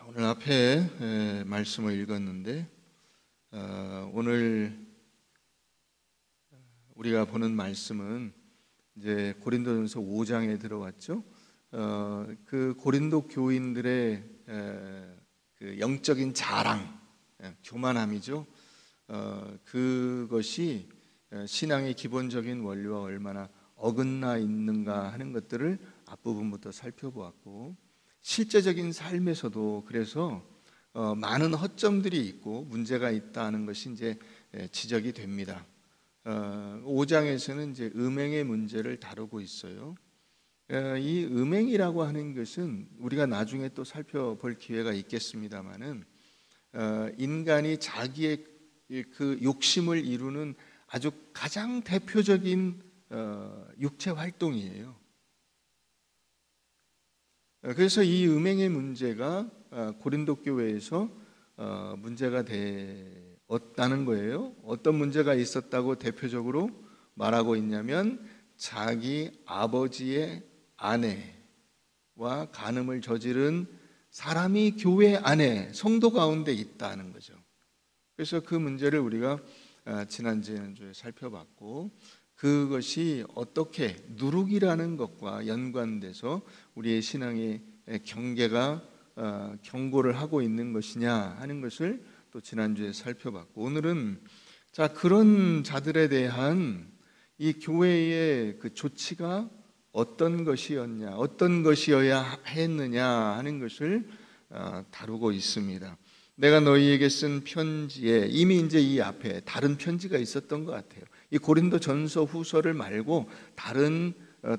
오늘 앞에 말씀을 읽었는데 오늘 우리가 보는 말씀은 이제 고린도전서 5장에 들어왔죠. 그 고린도 교인들의 그 영적인 자랑, 교만함이죠. 그것이 신앙의 기본적인 원리와 얼마나 어긋나 있는가 하는 것들을 앞부분부터 살펴보았고, 실제적인 삶에서도 그래서 많은 허점들이 있고 문제가 있다는 것이 이제 지적이 됩니다. 5장에서는 이제 음행의 문제를 다루고 있어요. 이 음행이라고 하는 것은 우리가 나중에 또 살펴볼 기회가 있겠습니다만은 인간이 자기의 그 욕심을 이루는 아주 가장 대표적인 육체 활동이에요. 그래서 이 음행의 문제가 고린도 교회에서 문제가 되었다는 거예요. 어떤 문제가 있었다고 대표적으로 말하고 있냐면, 자기 아버지의 아내와 간음을 저지른 사람이 교회 안에 성도 가운데 있다는 거죠. 그래서 그 문제를 우리가 지난주에 살펴봤고, 그것이 어떻게 누룩이라는 것과 연관돼서 우리의 신앙의 경계가 경고를 하고 있는 것이냐 하는 것을 또 지난주에 살펴봤고, 오늘은 그런 자들에 대한 이 교회의 그 조치가 어떤 것이었냐, 어떤 것이어야 했느냐 하는 것을 다루고 있습니다. 내가 너희에게 쓴 편지에 이미 이제 이 앞에 다른 편지가 있었던 것 같아요. 이 고린도 전서 후서를 말고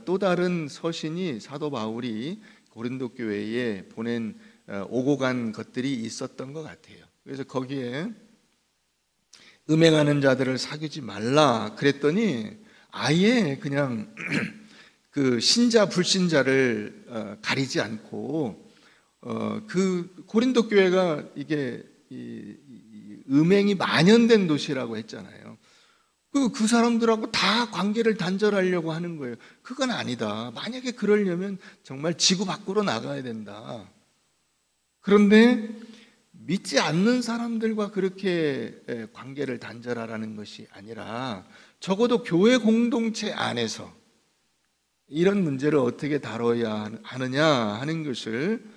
또 다른 서신이 사도 바울이 고린도 교회에 보낸 오고 간 것들이 있었던 것 같아요. 그래서 거기에 음행하는 자들을 사귀지 말라 그랬더니 아예 그냥 그 신자 불신자를 가리지 않고 그 고린도 교회가 이게 음행이 만연된 도시라고 했잖아요. 그 사람들하고 다 관계를 단절하려고 하는 거예요. 그건 아니다. 만약에 그러려면 정말 지구 밖으로 나가야 된다. 그런데 믿지 않는 사람들과 그렇게 관계를 단절하라는 것이 아니라 적어도 교회 공동체 안에서 이런 문제를 어떻게 다뤄야 하느냐 하는 것을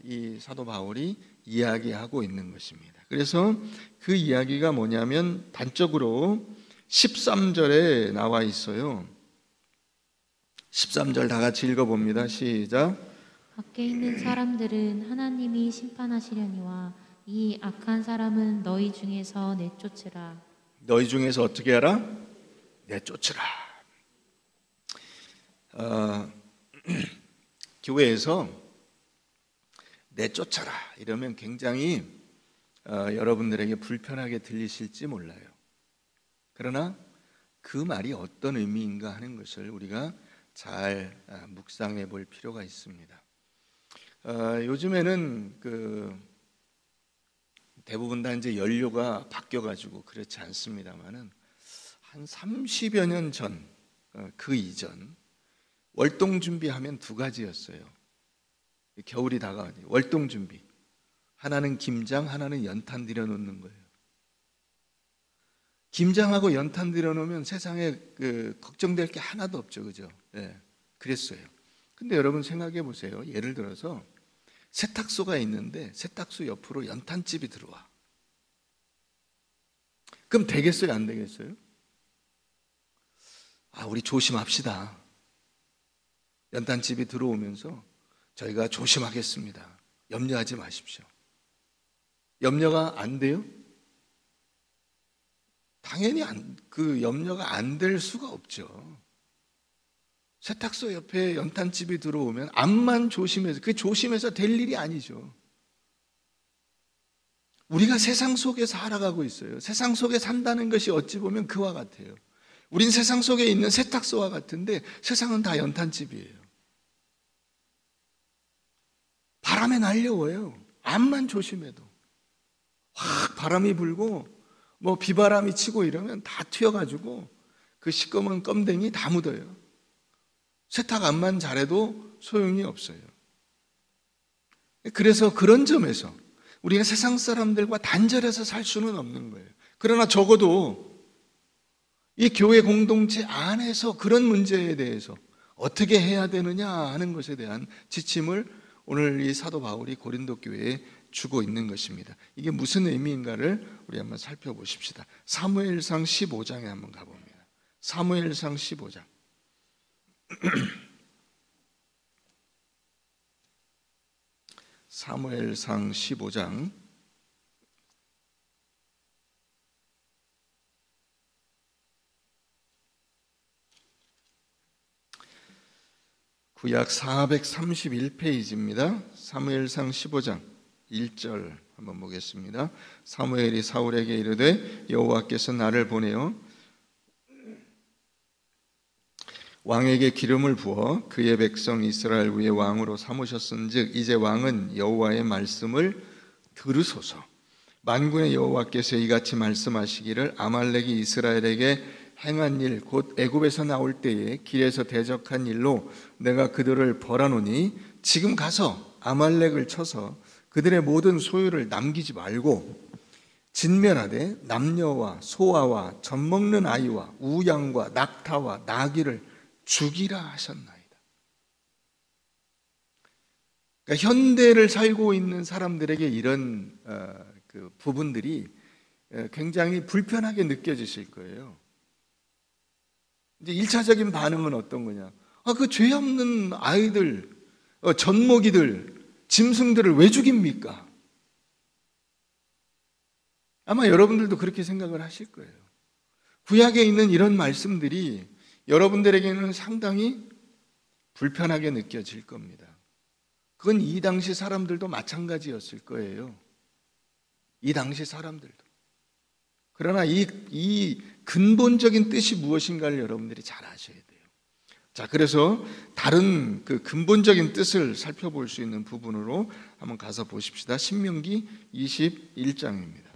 이 사도 바울이 이야기하고 있는 것입니다. 그래서 그 이야기가 뭐냐면 단적으로 13절에 나와 있어요. 13절 다 같이 읽어봅니다. 시작. 밖에 있는 사람들은 하나님이 심판하시려니와 이 악한 사람은 너희 중에서 내쫓으라. 너희 중에서 어떻게 하라? 내쫓으라. 교회에서 내쫓아라 이러면 굉장히 여러분들에게 불편하게 들리실지 몰라요. 그러나 그 말이 어떤 의미인가 하는 것을 우리가 잘 묵상해 볼 필요가 있습니다. 요즘에는 대부분 다 이제 연료가 바뀌어가지고 그렇지 않습니다만은 한 30여 년 전, 그 이전 월동 준비하면 두 가지였어요. 겨울이 다가오니 월동 준비. 하나는 김장, 하나는 연탄 들여 놓는 거예요. 김장하고 연탄 들여 놓으면 세상에 걱정될 게 하나도 없죠, 그죠? 네, 그랬어요. 근데 여러분 생각해 보세요. 예를 들어서 세탁소가 있는데 세탁소 옆으로 연탄집이 들어와. 그럼 되겠어요, 안 되겠어요? 우리 조심합시다. 연탄집이 들어오면서 저희가 조심하겠습니다. 염려하지 마십시오. 염려가 안 돼요? 당연히 그 염려가 안 될 수가 없죠. 세탁소 옆에 연탄집이 들어오면 암만 조심해서, 그 조심해서 될 일이 아니죠. 우리가 세상 속에 살아가고 있어요. 세상 속에 산다는 것이 어찌 보면 그와 같아요. 우린 세상 속에 있는 세탁소와 같은데 세상은 다 연탄집이에요. 바람에 날려워요. 암만 조심해도. 확 바람이 불고 비바람이 치고 이러면 다 튀어가지고 그 시꺼먼 껌댕이 다 묻어요. 세탁 암만 잘해도 소용이 없어요. 그래서 그런 점에서 우리가 세상 사람들과 단절해서 살 수는 없는 거예요. 그러나 적어도 이 교회 공동체 안에서 그런 문제에 대해서 어떻게 해야 되느냐 하는 것에 대한 지침을 오늘 이 사도 바울이 고린도 교회에 주고 있는 것입니다. 이게 무슨 의미인가를 우리 한번 살펴보십시다. 사무엘상 15장에 한번 가봅니다. 사무엘상 15장. 사무엘상 15장 구약 431페이지입니다. 사무엘상 15장 1절 한번 보겠습니다. 사무엘이 사울에게 이르되 여호와께서 나를 보내어 왕에게 기름을 부어 그의 백성 이스라엘 위에 왕으로 삼으셨은즉 이제 왕은 여호와의 말씀을 들으소서. 만군의 여호와께서 이같이 말씀하시기를 아말렉이 이스라엘에게 행한 일 곧 애굽에서 나올 때에 길에서 대적한 일로 내가 그들을 벌하노니 지금 가서 아말렉을 쳐서 그들의 모든 소유를 남기지 말고 진멸하되 남녀와 소아와 젖먹는 아이와 우양과 낙타와 나귀를 죽이라 하셨나이다. 그러니까 현대를 살고 있는 사람들에게 이런 그 부분들이 굉장히 불편하게 느껴지실 거예요. 이제 1차적인 반응은 어떤 거냐? 그 죄 없는 아이들, 젖먹이들, 짐승들을 왜 죽입니까? 아마 여러분들도 그렇게 생각을 하실 거예요. 구약에 있는 이런 말씀들이 여러분들에게는 상당히 불편하게 느껴질 겁니다. 그건 이 당시 사람들도 마찬가지였을 거예요. 이 당시 사람들도. 그러나 이 근본적인 뜻이 무엇인가를 여러분들이 잘 아셔야 돼요. 자, 그래서 다른 그 근본적인 뜻을 살펴볼 수 있는 부분으로 한번 가서 보십시다. 신명기 21장입니다.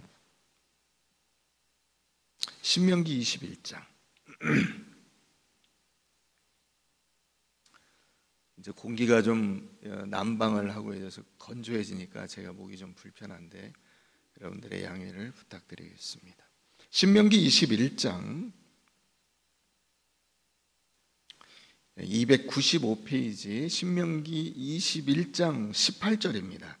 신명기 21장. 이제 공기가 좀 난방을 하고 있어서 건조해지니까 제가 목이 좀 불편한데 여러분들의 양해를 부탁드리겠습니다. 신명기 21장 295페이지 신명기 21장 18절입니다.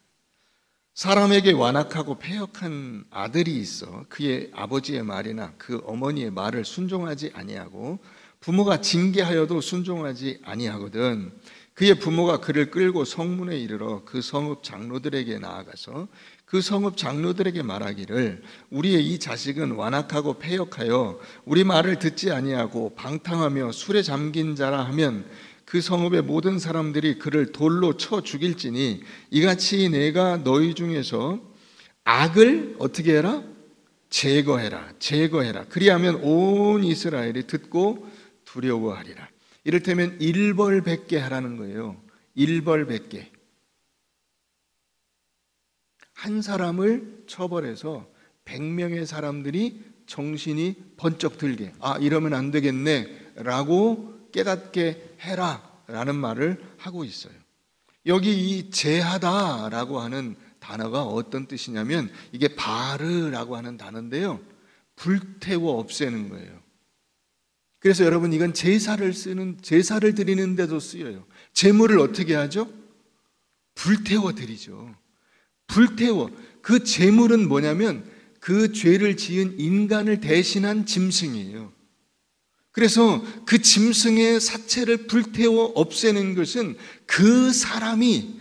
사람에게 완악하고 패역한 아들이 있어 그의 아버지의 말이나 그 어머니의 말을 순종하지 아니하고 부모가 징계하여도 순종하지 아니하거든 그의 부모가 그를 끌고 성문에 이르러 그 성읍 장로들에게 나아가서 그 성읍 장로들에게 말하기를 우리의 이 자식은 완악하고 패역하여 우리 말을 듣지 아니하고 방탕하며 술에 잠긴 자라 하면 그 성읍의 모든 사람들이 그를 돌로 쳐 죽일지니 이같이 내가 너희 중에서 악을 어떻게 해라? 제거해라. 그리하면 온 이스라엘이 듣고 두려워하리라. 이를테면 일벌백계 하라는 거예요. 일벌백계. 한 사람을 처벌해서 100명의 사람들이 정신이 번쩍 들게 이러면 안 되겠네 라고 깨닫게 해라 라는 말을 하고 있어요. 여기 이 제하다 라고 하는 단어가 어떤 뜻이냐면 이게 바르라고 하는 단어인데요, 불태워 없애는 거예요. 그래서 여러분 이건 제사를 드리는 데도 쓰여요. 제물을 어떻게 하죠? 불태워 드리죠. 불태워. 그 제물은 뭐냐면 그 죄를 지은 인간을 대신한 짐승이에요. 그래서 그 짐승의 사체를 불태워 없애는 것은 그 사람이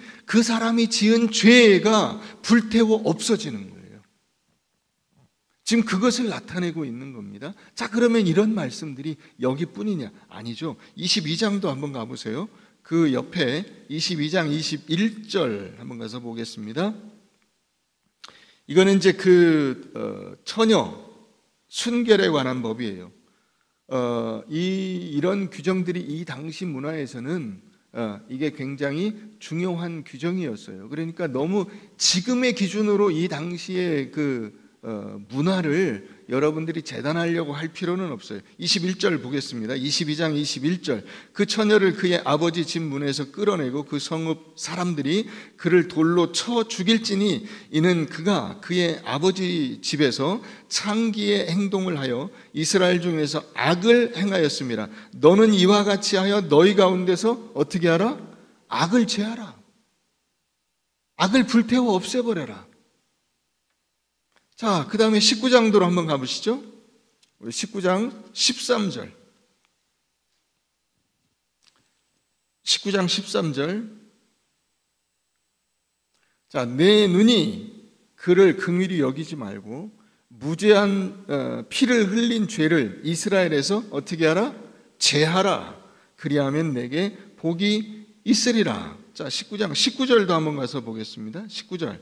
지은 죄가 불태워 없어지는 거예요. 지금 그것을 나타내고 있는 겁니다. 자, 그러면 이런 말씀들이 여기뿐이냐? 아니죠. 22장도 한번 가보세요. 그 옆에 22장 21절 한번 가서 보겠습니다. 이거는 이제 처녀 순결에 관한 법이에요. 이런 규정들이 이 당시 문화에서는 이게 굉장히 중요한 규정이었어요. 그러니까 너무 지금의 기준으로 이 당시에 문화를 여러분들이 재단하려고 할 필요는 없어요. 21절 보겠습니다. 22장 21절. 그 처녀를 그의 아버지 집 문에서 끌어내고 그 성읍 사람들이 그를 돌로 쳐 죽일지니 이는 그가 그의 아버지 집에서 창기의 행동을 하여 이스라엘 중에서 악을 행하였습니다. 너는 이와 같이 하여 너희 가운데서 어떻게 하라? 악을 제하라. 악을 불태워 없애버려라. 자, 그 다음에 19장도로 한번 가보시죠. 우리 19장 13절. 19장 13절. 자, 내 눈이 그를 긍휼히 여기지 말고 무죄한 피를 흘린 죄를 이스라엘에서 어떻게 하라? 제하라. 그리하면 내게 복이 있으리라. 자, 19장 19절도 한번 가서 보겠습니다. 19절.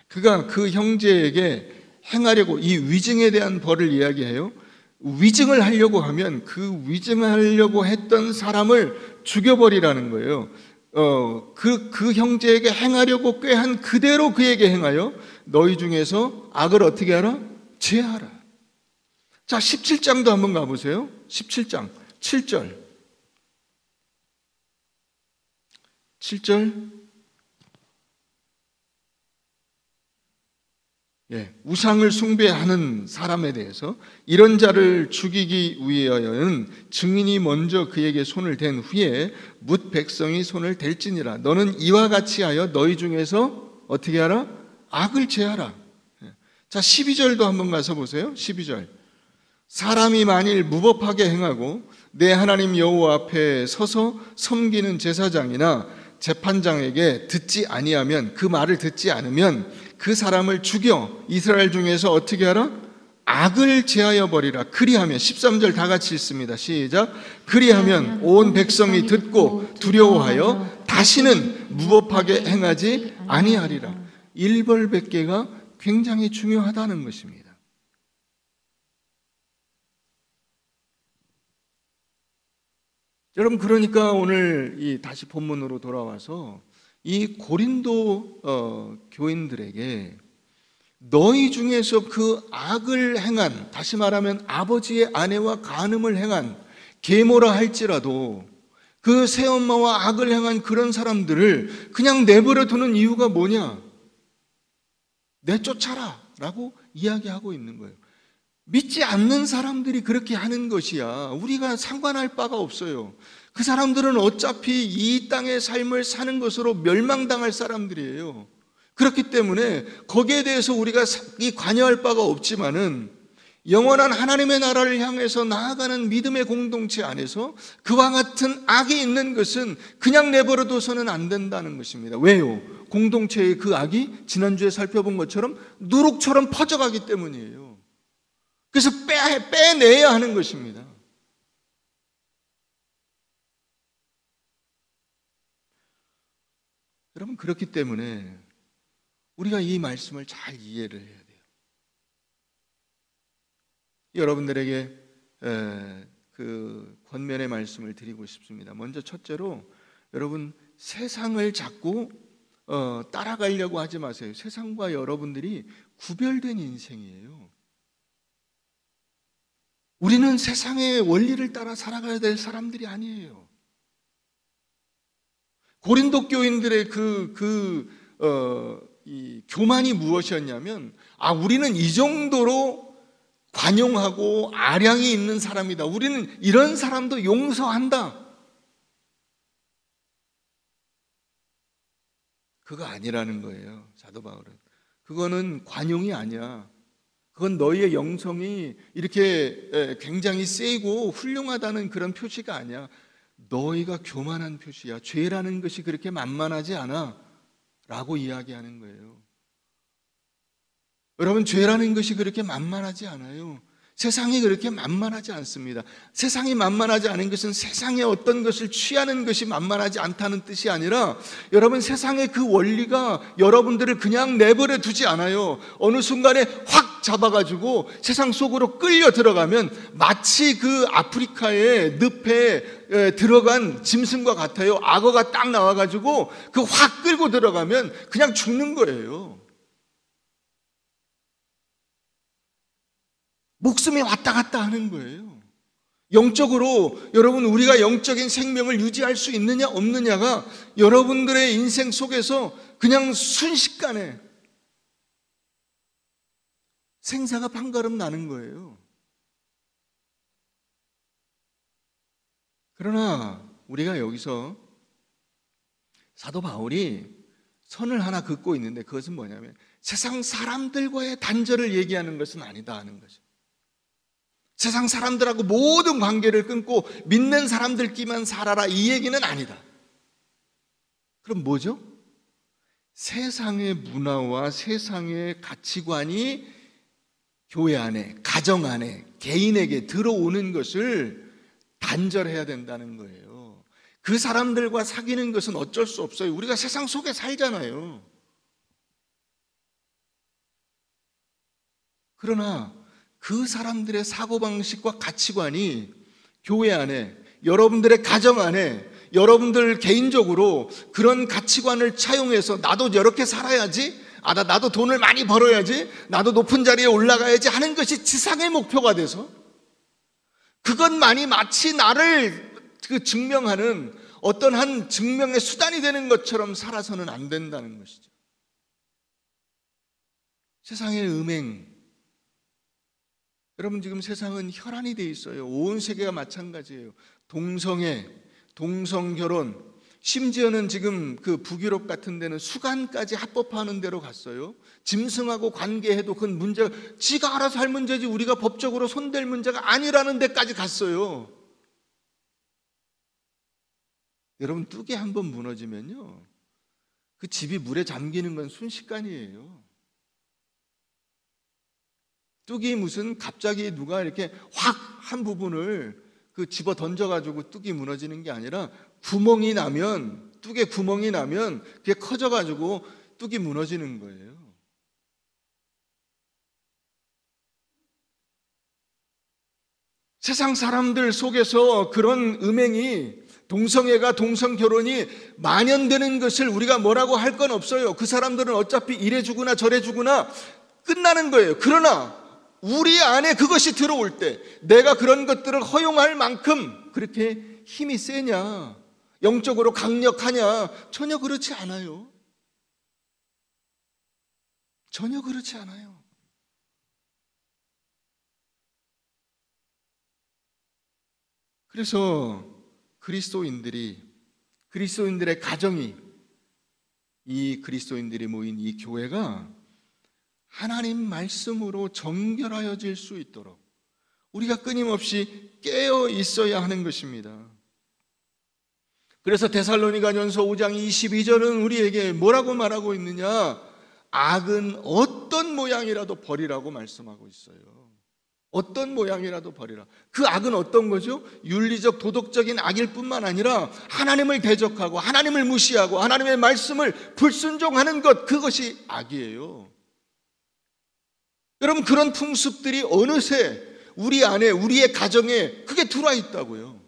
그가 그 형제에게 행하려고 이 위증에 대한 벌을 이야기해요. 위증을 하려고 하면 그 위증하려고 했던 사람을 죽여버리라는 거예요. 그 형제에게 행하려고 꾀한 그대로 그에게 행하여 너희 중에서 악을 어떻게 하라? 제하라. 자, 17장도 한번 가보세요. 17장 7절. 7절. 우상을 숭배하는 사람에 대해서 이런 자를 죽이기 위하여는 증인이 먼저 그에게 손을 댄 후에 뭇 백성이 손을 댈지니라. 너는 이와 같이 하여 너희 중에서 어떻게 하라? 악을 제하라. 자, 12절도 한번 가서 보세요. 12절. 사람이 만일 무법하게 행하고 내 하나님 여호와 앞에 서서 섬기는 제사장이나 재판장에게 듣지 아니하면, 그 말을 듣지 않으면 그 사람을 죽여 이스라엘 중에서 어떻게 하라? 악을 제하여 버리라. 그리하면 13절 다 같이 읽습니다. 시작. 그리하면 온 백성이 듣고 두려워하여 다시는 무법하게 행하지 아니하리라. 일벌백계가 굉장히 중요하다는 것입니다. 여러분, 그러니까 오늘 다시 본문으로 돌아와서 이 고린도 교인들에게 너희 중에서 그 악을 행한, 다시 말하면 아버지의 아내와 간음을 행한, 계모라 할지라도 그 새엄마와 악을 행한 그런 사람들을 그냥 내버려 두는 이유가 뭐냐? 내쫓아라 라고 이야기하고 있는 거예요. 믿지 않는 사람들이 그렇게 하는 것이야 우리가 상관할 바가 없어요. 그 사람들은 어차피 이 땅의 삶을 사는 것으로 멸망당할 사람들이에요. 그렇기 때문에 거기에 대해서 우리가 관여할 바가 없지만은 영원한 하나님의 나라를 향해서 나아가는 믿음의 공동체 안에서 그와 같은 악이 있는 것은 그냥 내버려둬서는 안 된다는 것입니다. 왜요? 공동체의 그 악이 지난주에 살펴본 것처럼 누룩처럼 퍼져가기 때문이에요. 그래서 빼내야 하는 것입니다. 여러분, 그렇기 때문에 우리가 이 말씀을 잘 이해를 해야 돼요. 여러분들에게 그 권면의 말씀을 드리고 싶습니다. 먼저 첫째로, 여러분, 세상을 자꾸 따라가려고 하지 마세요. 세상과 여러분들이 구별된 인생이에요. 우리는 세상의 원리를 따라 살아가야 될 사람들이 아니에요. 고린도 교인들의 이 교만이 무엇이었냐면, 우리는 이 정도로 관용하고 아량이 있는 사람이다. 우리는 이런 사람도 용서한다. 그거 아니라는 거예요. 사도 바울은. 그거는 관용이 아니야. 그건 너희의 영성이 이렇게 굉장히 세고 훌륭하다는 그런 표시가 아니야. 너희가 교만한 표시야. 죄라는 것이 그렇게 만만하지 않아 라고 이야기하는 거예요. 여러분, 죄라는 것이 그렇게 만만하지 않아요. 세상이 그렇게 만만하지 않습니다. 세상이 만만하지 않은 것은 세상의 어떤 것을 취하는 것이 만만하지 않다는 뜻이 아니라, 여러분, 세상의 그 원리가 여러분들을 그냥 내버려 두지 않아요. 어느 순간에 확 잡아가지고 세상 속으로 끌려 들어가면 마치 그 아프리카의 늪에 들어간 짐승과 같아요. 악어가 딱 나와가지고 그 확 끌고 들어가면 그냥 죽는 거예요. 목숨이 왔다 갔다 하는 거예요. 영적으로 여러분, 우리가 영적인 생명을 유지할 수 있느냐 없느냐가 여러분들의 인생 속에서 그냥 순식간에 생사가 판가름 나는 거예요. 그러나 우리가 여기서 사도 바울이 선을 하나 긋고 있는데, 그것은 뭐냐면 세상 사람들과의 단절을 얘기하는 것은 아니다 하는 거죠. 세상 사람들하고 모든 관계를 끊고 믿는 사람들끼리만 살아라, 이 얘기는 아니다. 그럼 뭐죠? 세상의 문화와 세상의 가치관이 교회 안에, 가정 안에, 개인에게 들어오는 것을 단절해야 된다는 거예요. 그 사람들과 사귀는 것은 어쩔 수 없어요. 우리가 세상 속에 살잖아요. 그러나 그 사람들의 사고방식과 가치관이 교회 안에, 여러분들의 가정 안에, 여러분들 개인적으로 그런 가치관을 차용해서 나도 이렇게 살아야지, 나도 돈을 많이 벌어야지, 나도 높은 자리에 올라가야지 하는 것이 지상의 목표가 돼서 그것만이 마치 나를 증명하는 어떤 한 증명의 수단이 되는 것처럼 살아서는 안 된다는 것이죠. 세상의 음행, 여러분 지금 세상은 혈안이 돼 있어요. 온 세계가 마찬가지예요. 동성애, 동성결혼, 심지어는 지금 그 북유럽 같은 데는 수간까지 합법화하는 데로 갔어요. 짐승하고 관계해도 그건 문제가, 지가 알아서 할 문제지 우리가 법적으로 손댈 문제가 아니라는 데까지 갔어요. 여러분, 뚝이 한번 무너지면요, 그 집이 물에 잠기는 건 순식간이에요. 뚝이 무슨 갑자기 누가 이렇게 확 한 부분을 집어 던져가지고 뚝이 무너지는 게 아니라, 구멍이 나면, 뚝에 구멍이 나면 그게 커져가지고 뚝이 무너지는 거예요. 세상 사람들 속에서 그런 음행이, 동성애가, 동성결혼이 만연되는 것을 우리가 뭐라고 할 건 없어요. 그 사람들은 어차피 이래 주구나 저래 주구나 끝나는 거예요. 그러나 우리 안에 그것이 들어올 때 내가 그런 것들을 허용할 만큼 그렇게 힘이 세냐, 영적으로 강력하냐? 전혀 그렇지 않아요. 전혀 그렇지 않아요. 그래서 그리스도인들의 가정이, 이 그리스도인들이 모인 이 교회가 하나님 말씀으로 정결하여질 수 있도록 우리가 끊임없이 깨어 있어야 하는 것입니다. 그래서 데살로니가전서 5장 22절은 우리에게 뭐라고 말하고 있느냐? 악은 어떤 모양이라도 버리라고 말씀하고 있어요. 어떤 모양이라도 버리라. 그 악은 어떤 거죠? 윤리적, 도덕적인 악일 뿐만 아니라 하나님을 대적하고 하나님을 무시하고 하나님의 말씀을 불순종하는 것, 그것이 악이에요. 여러분, 그런 풍습들이 어느새 우리 안에, 우리의 가정에 그게 들어와 있다고요.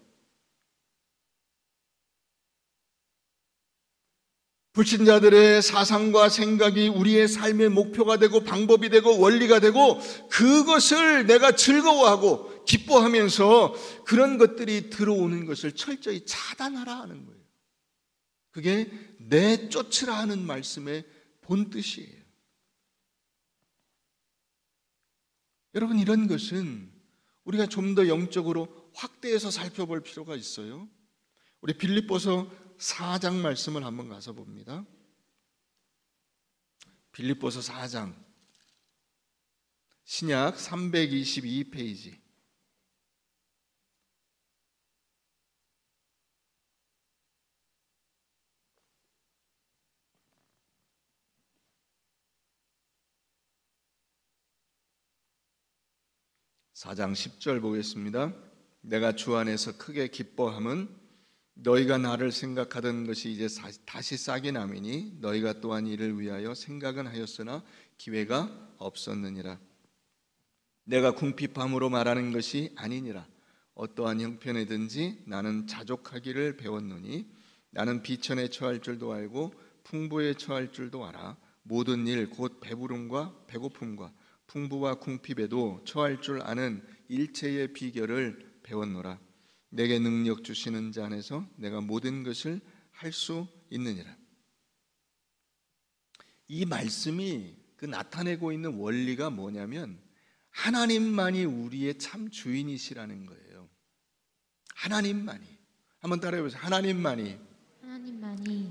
불신자들의 사상과 생각이 우리의 삶의 목표가 되고 방법이 되고 원리가 되고, 그것을 내가 즐거워하고 기뻐하면서 그런 것들이 들어오는 것을 철저히 차단하라 하는 거예요. 그게 내쫓으라 하는 말씀의 본뜻이에요. 여러분, 이런 것은 우리가 좀 더 영적으로 확대해서 살펴볼 필요가 있어요. 우리 빌립보서 4장 말씀을 한번 가서 봅니다. 빌립보서 4장, 신약 322페이지. (4장 10절) 보겠습니다. 내가 주 안에서 크게 기뻐함은 너희가 나를 생각하던 것이 이제 다시 싹이 나미니 너희가 또한 이를 위하여 생각은 하였으나 기회가 없었느니라. 내가 궁핍함으로 말하는 것이 아니니라. 어떠한 형편이든지 나는 자족하기를 배웠노니 나는 비천에 처할 줄도 알고 풍부에 처할 줄도 알아. 모든 일 곧 배부름과 배고픔과 풍부와 궁핍에도 처할 줄 아는 일체의 비결을 배웠노라. 내게 능력 주시는 자 안에서 내가 모든 것을 할 수 있느니라. 이 말씀이 그 나타내고 있는 원리가 뭐냐면 하나님만이 우리의 참 주인이시라는 거예요. 하나님만이. 한번 따라해 보세요. 하나님만이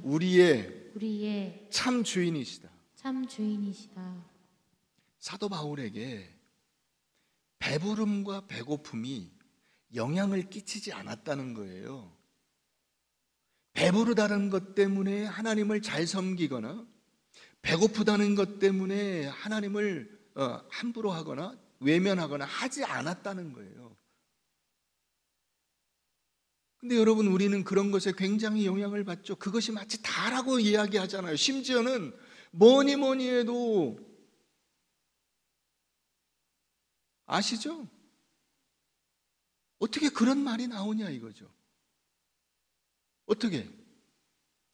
우리의 참 주인이시다. 참 주인이시다. 사도 바울에게 배부름과 배고픔이 영향을 끼치지 않았다는 거예요. 배부르다는 것 때문에 하나님을 잘 섬기거나 배고프다는 것 때문에 하나님을 함부로 하거나 외면하거나 하지 않았다는 거예요. 근데 여러분, 우리는 그런 것에 굉장히 영향을 받죠. 그것이 마치 다라고 이야기하잖아요. 심지어는 뭐니 해도 아시죠? 어떻게 그런 말이 나오냐 이거죠. 어떻게?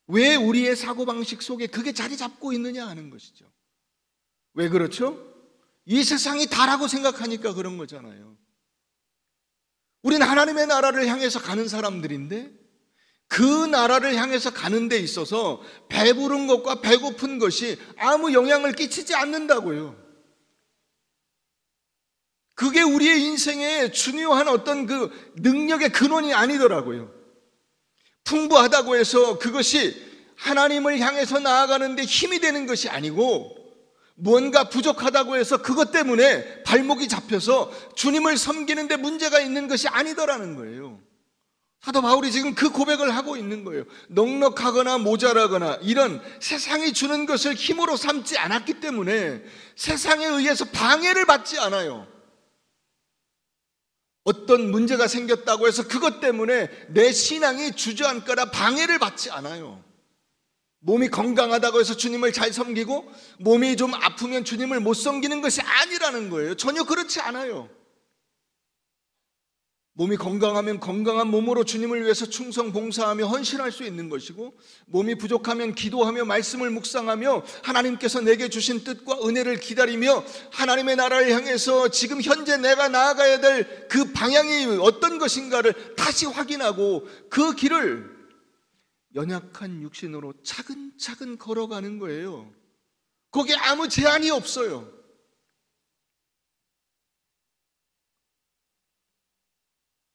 왜 우리의 사고방식 속에 그게 자리 잡고 있느냐 하는 것이죠. 왜 그렇죠? 이 세상이 다라고 생각하니까 그런 거잖아요. 우리는 하나님의 나라를 향해서 가는 사람들인데 그 나라를 향해서 가는 데 있어서 배부른 것과 배고픈 것이 아무 영향을 끼치지 않는다고요. 그게 우리의 인생의 중요한 어떤 그 능력의 근원이 아니더라고요. 풍부하다고 해서 그것이 하나님을 향해서 나아가는데 힘이 되는 것이 아니고 뭔가 부족하다고 해서 그것 때문에 발목이 잡혀서 주님을 섬기는데 문제가 있는 것이 아니더라는 거예요. 사도 바울이 지금 그 고백을 하고 있는 거예요. 넉넉하거나 모자라거나 이런 세상이 주는 것을 힘으로 삼지 않았기 때문에 세상에 의해서 방해를 받지 않아요. 어떤 문제가 생겼다고 해서 그것 때문에 내 신앙이 주저앉거나 방해를 받지 않아요. 몸이 건강하다고 해서 주님을 잘 섬기고 몸이 좀 아프면 주님을 못 섬기는 것이 아니라는 거예요. 전혀 그렇지 않아요. 몸이 건강하면 건강한 몸으로 주님을 위해서 충성 봉사하며 헌신할 수 있는 것이고, 몸이 부족하면 기도하며 말씀을 묵상하며 하나님께서 내게 주신 뜻과 은혜를 기다리며 하나님의 나라를 향해서 지금 현재 내가 나아가야 될 그 방향이 어떤 것인가를 다시 확인하고 그 길을 연약한 육신으로 차근차근 걸어가는 거예요. 거기에 아무 제한이 없어요.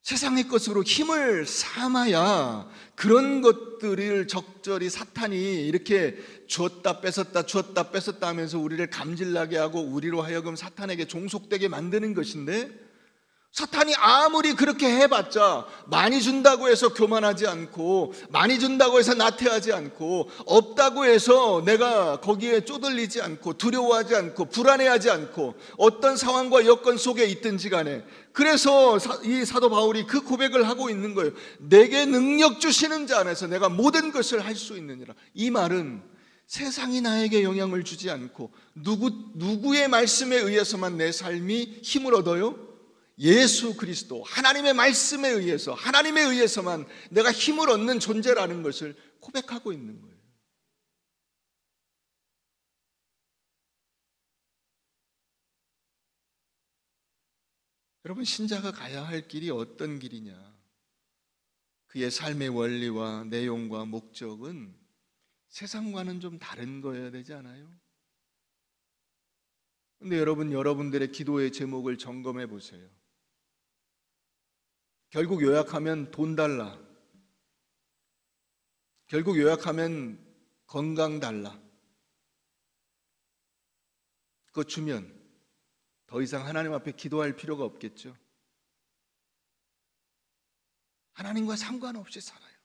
세상의 것으로 힘을 삼아야 그런 것들을 적절히 사탄이 이렇게 주었다 뺐었다 하면서 우리를 감질나게 하고 우리로 하여금 사탄에게 종속되게 만드는 것인데, 사탄이 아무리 그렇게 해봤자 많이 준다고 해서 교만하지 않고 많이 준다고 해서 나태하지 않고 없다고 해서 내가 거기에 쪼들리지 않고 두려워하지 않고 불안해하지 않고 어떤 상황과 여건 속에 있든지 간에, 그래서 이 사도 바울이 그 고백을 하고 있는 거예요. 내게 능력 주시는 자 안에서 내가 모든 것을 할 수 있느니라. 이 말은 세상이 나에게 영향을 주지 않고 누구의 말씀에 의해서만 내 삶이 힘을 얻어요? 예수 그리스도 하나님의 말씀에 의해서, 하나님에 의해서만 내가 힘을 얻는 존재라는 것을 고백하고 있는 거예요. 여러분, 신자가 가야 할 길이 어떤 길이냐? 그의 삶의 원리와 내용과 목적은 세상과는 좀 다른 거여야 되지 않아요? 근데 여러분들의 기도의 제목을 점검해 보세요. 결국 요약하면 돈 달라, 결국 요약하면 건강 달라, 그거 주면 더 이상 하나님 앞에 기도할 필요가 없겠죠. 하나님과 상관없이 살아요.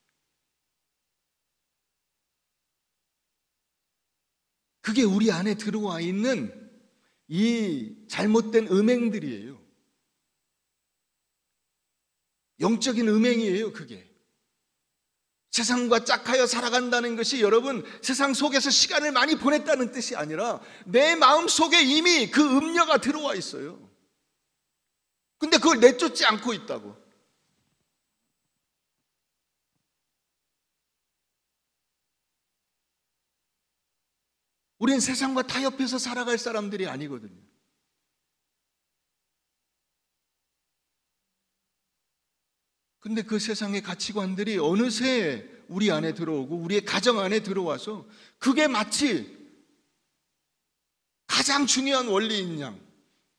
그게 우리 안에 들어와 있는 이 잘못된 음행들이에요. 영적인 음행이에요. 그게 세상과 짝하여 살아간다는 것이 여러분 세상 속에서 시간을 많이 보냈다는 뜻이 아니라 내 마음 속에 이미 그 음녀가 들어와 있어요. 근데 그걸 내쫓지 않고 있다고. 우린 세상과 타협해서 살아갈 사람들이 아니거든요. 근데 그 세상의 가치관들이 어느새 우리 안에 들어오고 우리의 가정 안에 들어와서 그게 마치 가장 중요한 원리인 양,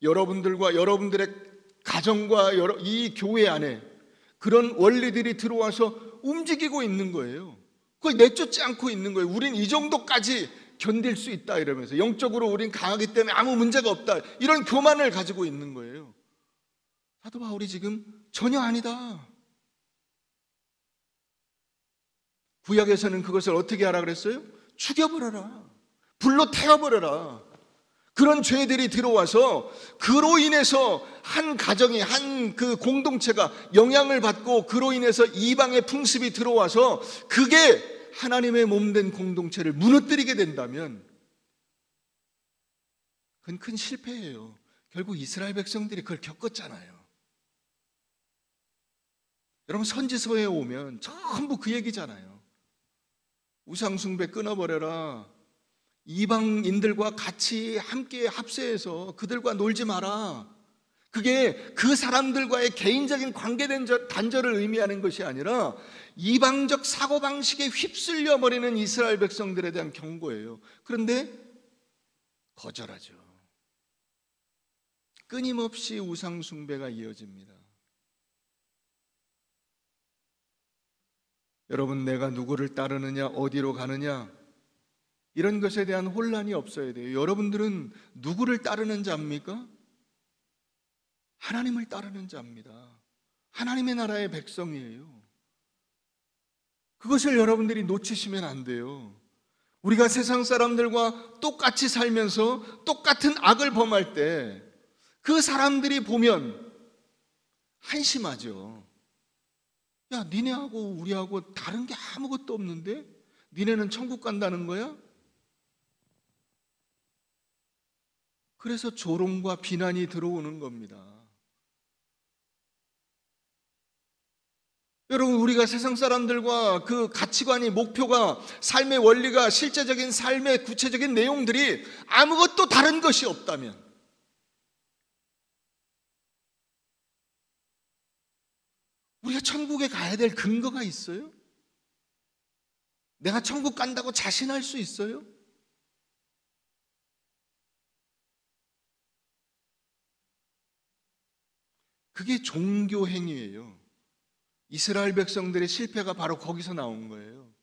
여러분들과 여러분들의 가정과 이 교회 안에 그런 원리들이 들어와서 움직이고 있는 거예요. 그걸 내쫓지 않고 있는 거예요. 우린 이 정도까지 견딜 수 있다 이러면서, 영적으로 우린 강하기 때문에 아무 문제가 없다, 이런 교만을 가지고 있는 거예요. 사도 바울이 지금 전혀 아니다. 구약에서는 그것을 어떻게 하라 그랬어요? 죽여버려라, 불로 태워버려라. 그런 죄들이 들어와서 그로 인해서 한 가정이, 한 그 공동체가 영향을 받고 그로 인해서 이방의 풍습이 들어와서 그게 하나님의 몸된 공동체를 무너뜨리게 된다면 그건 큰 실패예요. 결국 이스라엘 백성들이 그걸 겪었잖아요. 여러분, 선지서에 오면 전부 그 얘기잖아요. 우상숭배 끊어버려라, 이방인들과 같이 함께 합세해서 그들과 놀지 마라. 그게 그 사람들과의 개인적인 관계된 단절을 의미하는 것이 아니라 이방적 사고방식에 휩쓸려 버리는 이스라엘 백성들에 대한 경고예요. 그런데 거절하죠. 끊임없이 우상숭배가 이어집니다. 여러분, 내가 누구를 따르느냐, 어디로 가느냐, 이런 것에 대한 혼란이 없어야 돼요. 여러분들은 누구를 따르는 자입니까? 하나님을 따르는 자입니다. 하나님의 나라의 백성이에요. 그것을 여러분들이 놓치시면 안 돼요. 우리가 세상 사람들과 똑같이 살면서 똑같은 악을 범할 때 그 사람들이 보면 한심하죠. 야, 니네하고 우리하고 다른 게 아무것도 없는데 니네는 천국 간다는 거야? 그래서 조롱과 비난이 들어오는 겁니다. 여러분, 우리가 세상 사람들과 그 가치관이, 목표가, 삶의 원리가, 실제적인 삶의 구체적인 내용들이 아무것도 다른 것이 없다면, 우리가 천국에 가야 될 근거가 있어요? 내가 천국 간다고 자신할 수 있어요? 그게 종교 행위예요. 이스라엘 백성들의 실패가 바로 거기서 나온 거예요.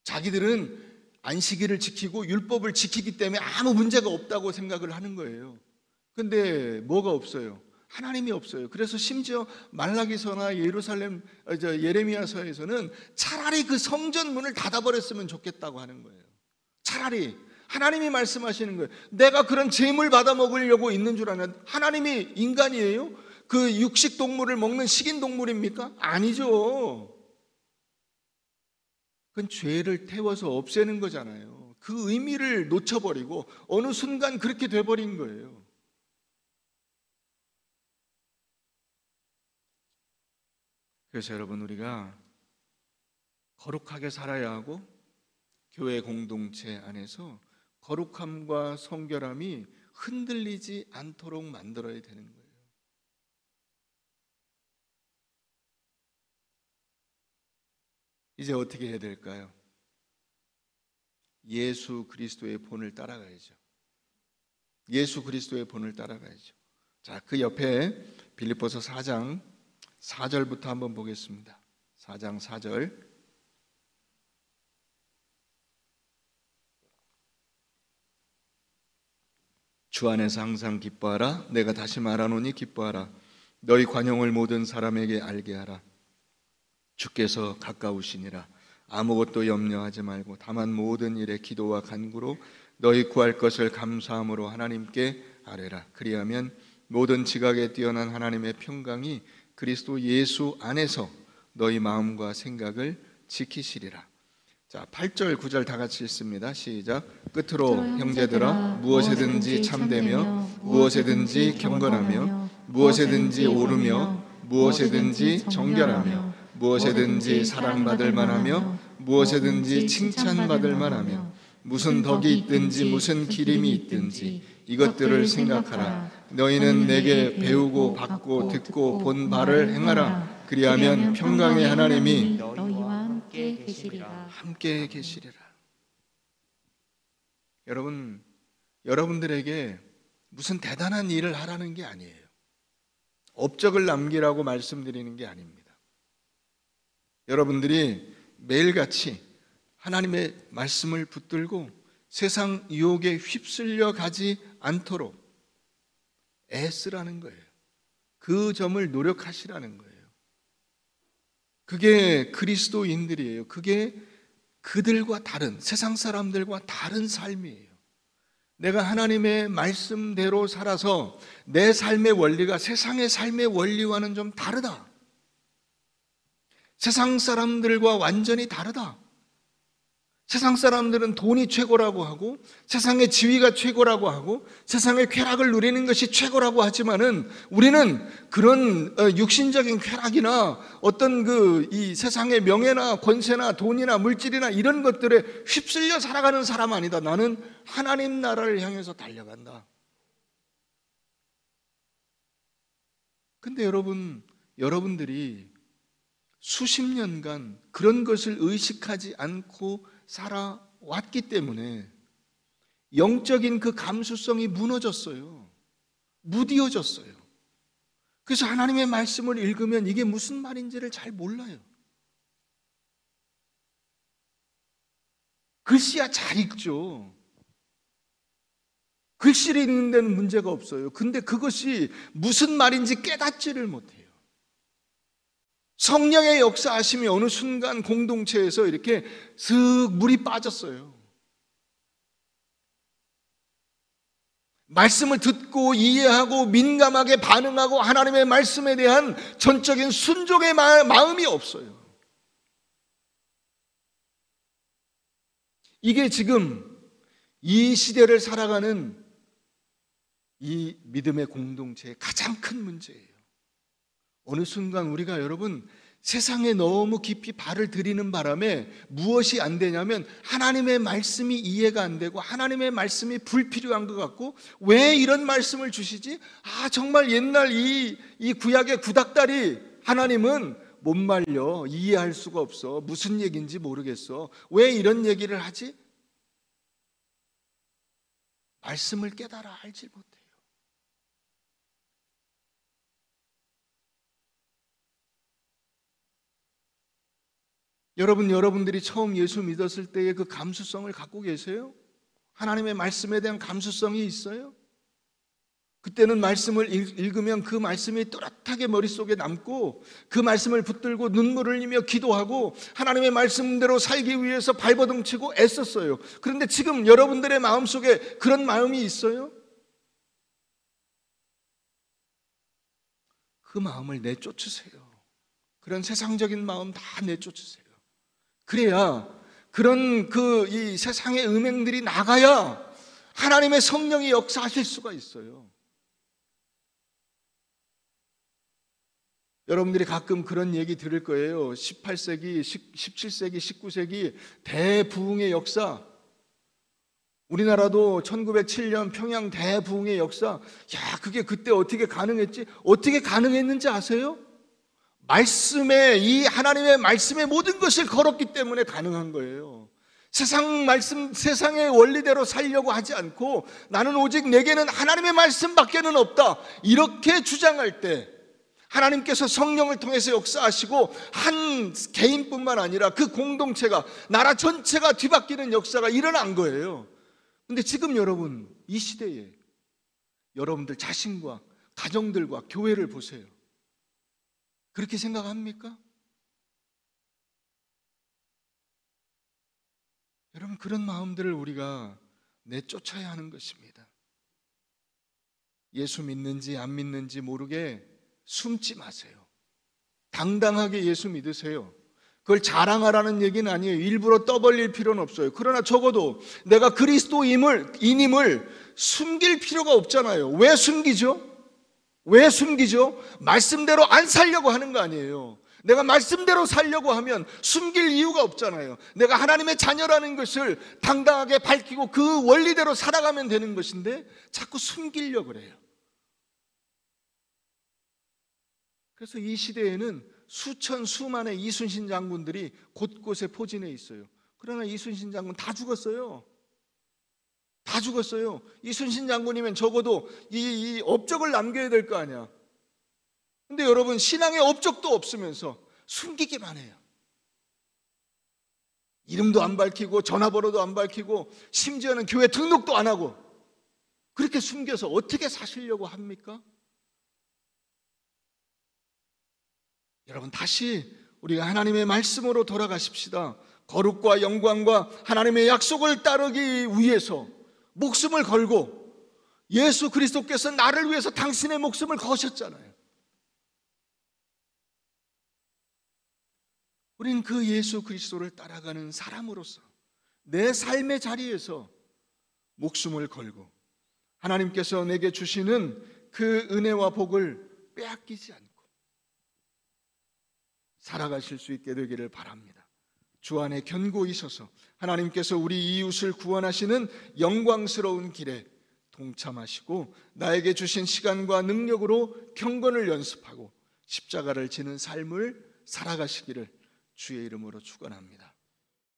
자기들은 안식일을 지키고 율법을 지키기 때문에 아무 문제가 없다고 생각을 하는 거예요. 근데 뭐가 없어요? 하나님이 없어요. 그래서 심지어 말라기서나 예레미야서에서는 차라리 그 성전 문을 닫아버렸으면 좋겠다고 하는 거예요. 차라리 하나님이 말씀하시는 거예요. 내가 그런 재물 받아 먹으려고 있는 줄 아냐? 하나님이 인간이에요? 그 육식 동물을 먹는 식인 동물입니까? 아니죠. 그건 죄를 태워서 없애는 거잖아요. 그 의미를 놓쳐버리고 어느 순간 그렇게 돼버린 거예요. 그래서 여러분, 우리가 거룩하게 살아야 하고 교회 공동체 안에서 거룩함과 성결함이 흔들리지 않도록 만들어야 되는 거예요. 이제 어떻게 해야 될까요? 예수 그리스도의 본을 따라가야죠. 예수 그리스도의 본을 따라가야죠. 자, 그 옆에 빌립보서 4장 4절부터 한번 보겠습니다. 4장 4절. 주 안에서 항상 기뻐하라. 내가 다시 말하노니 기뻐하라. 너희 관용을 모든 사람에게 알게 하라. 주께서 가까우시니라. 아무것도 염려하지 말고 다만 모든 일에 기도와 간구로 너희 구할 것을 감사함으로 하나님께 아뢰라. 그리하면 모든 지각에 뛰어난 하나님의 평강이 그리스도 예수 안에서 너희 마음과 생각을 지키시리라. 자, 8절 9절 다 같이 읽습니다. 시작. 끝으로 형제들아, 무엇에든지 참되며 무엇에든지 경건하며 무엇에든지 오르며 무엇에든지 정결하며 무엇에든지 사랑받을 만하며 무엇에든지 칭찬받을 만하며 무슨 덕이 있든지 무슨 기림이 있든지 이것들을 생각하라. 너희는 내게 배우고 받고 듣고 본 바를 행하라. 그리하면 평강의 하나님이 너희와 함께 계시리라. 함께 계시리라. 여러분들에게 무슨 대단한 일을 하라는 게 아니에요. 업적을 남기라고 말씀드리는 게 아닙니다. 여러분들이 매일같이 하나님의 말씀을 붙들고 세상 유혹에 휩쓸려 가지 않도록 애쓰라는 거예요. 그 점을 노력하시라는 거예요. 그게 그리스도인들이에요. 그게 그들과 다른, 세상 사람들과 다른 삶이에요. 내가 하나님의 말씀대로 살아서 내 삶의 원리가 세상의 삶의 원리와는 좀 다르다. 세상 사람들과 완전히 다르다. 세상 사람들은 돈이 최고라고 하고 세상의 지위가 최고라고 하고 세상의 쾌락을 누리는 것이 최고라고 하지만은 우리는 그런 육신적인 쾌락이나 어떤 이 세상의 명예나 권세나 돈이나 물질이나 이런 것들에 휩쓸려 살아가는 사람 아니다. 나는 하나님 나라를 향해서 달려간다. 근데 여러분들이 수십 년간 그런 것을 의식하지 않고 살아왔기 때문에 영적인 그 감수성이 무너졌어요. 무디어졌어요. 그래서 하나님의 말씀을 읽으면 이게 무슨 말인지를 잘 몰라요. 글씨야 잘 읽죠. 글씨를 읽는 데는 문제가 없어요. 근데 그것이 무슨 말인지 깨닫지를 못해요. 성령의 역사하심이 어느 순간 공동체에서 이렇게 슥 물이 빠졌어요. 말씀을 듣고 이해하고 민감하게 반응하고 하나님의 말씀에 대한 전적인 순종의 마음이 없어요. 이게 지금 이 시대를 살아가는 이 믿음의 공동체의 가장 큰 문제예요. 어느 순간 우리가 여러분 세상에 너무 깊이 발을 들이는 바람에 무엇이 안 되냐면 하나님의 말씀이 이해가 안 되고 하나님의 말씀이 불필요한 것 같고 왜 이런 말씀을 주시지? 정말 옛날 이 구약의 구닥다리 하나님은 못 말려. 이해할 수가 없어. 무슨 얘기인지 모르겠어. 왜 이런 얘기를 하지? 말씀을 깨달아 알지 못해요. 여러분들이 처음 예수 믿었을 때의 그 감수성을 갖고 계세요? 하나님의 말씀에 대한 감수성이 있어요? 그때는 말씀을 읽으면 그 말씀이 또렷하게 머릿속에 남고 그 말씀을 붙들고 눈물을 흘리며 기도하고 하나님의 말씀대로 살기 위해서 발버둥치고 애썼어요. 그런데 지금 여러분들의 마음속에 그런 마음이 있어요? 그 마음을 내쫓으세요. 그런 세상적인 마음 다 내쫓으세요. 그래야 그런 이 세상의 음행들이 나가야 하나님의 성령이 역사하실 수가 있어요. 여러분들이 가끔 그런 얘기 들을 거예요. 18세기, 17세기, 19세기 대부흥의 역사. 우리나라도 1907년 평양 대부흥의 역사. 그게 그때 어떻게 가능했지? 어떻게 가능했는지 아세요? 이 하나님의 말씀의 모든 것을 걸었기 때문에 가능한 거예요. 세상의 원리대로 살려고 하지 않고 나는 오직 내게는 하나님의 말씀밖에는 없다. 이렇게 주장할 때 하나님께서 성령을 통해서 역사하시고 한 개인뿐만 아니라 그 공동체가 나라 전체가 뒤바뀌는 역사가 일어난 거예요. 근데 지금 여러분 이 시대에 여러분들 자신과 가정들과 교회를 보세요. 그렇게 생각합니까? 여러분 그런 마음들을 우리가 내쫓아야 하는 것입니다. 예수 믿는지 안 믿는지 모르게 숨지 마세요. 당당하게 예수 믿으세요. 그걸 자랑하라는 얘기는 아니에요. 일부러 떠벌릴 필요는 없어요. 그러나 적어도 내가 그리스도인임을 숨길 필요가 없잖아요. 왜 숨기죠? 말씀대로 안 살려고 하는 거 아니에요. 내가 말씀대로 살려고 하면 숨길 이유가 없잖아요. 내가 하나님의 자녀라는 것을 당당하게 밝히고 그 원리대로 살아가면 되는 것인데 자꾸 숨기려고 그래요. 그래서 이 시대에는 수천 수만의 이순신 장군들이 곳곳에 포진해 있어요. 그러나 이순신 장군 다 죽었어요. 다 죽었어요. 이순신 장군이면 적어도 이 업적을 남겨야 될 거 아니야. 근데 여러분, 신앙의 업적도 없으면서 숨기기만 해요. 이름도 안 밝히고 전화번호도 안 밝히고 심지어는 교회 등록도 안 하고 그렇게 숨겨서 어떻게 사시려고 합니까? 여러분, 다시 우리가 하나님의 말씀으로 돌아가십시다. 거룩과 영광과 하나님의 약속을 따르기 위해서 목숨을 걸고, 예수 그리스도께서 나를 위해서 당신의 목숨을 거셨잖아요. 우리는 그 예수 그리스도를 따라가는 사람으로서 내 삶의 자리에서 목숨을 걸고 하나님께서 내게 주시는 그 은혜와 복을 빼앗기지 않고 살아가실 수 있게 되기를 바랍니다. 주 안에 견고히 서서 하나님께서 우리 이웃을 구원하시는 영광스러운 길에 동참하시고 나에게 주신 시간과 능력으로 경건을 연습하고 십자가를 지는 삶을 살아가시기를 주의 이름으로 축원합니다.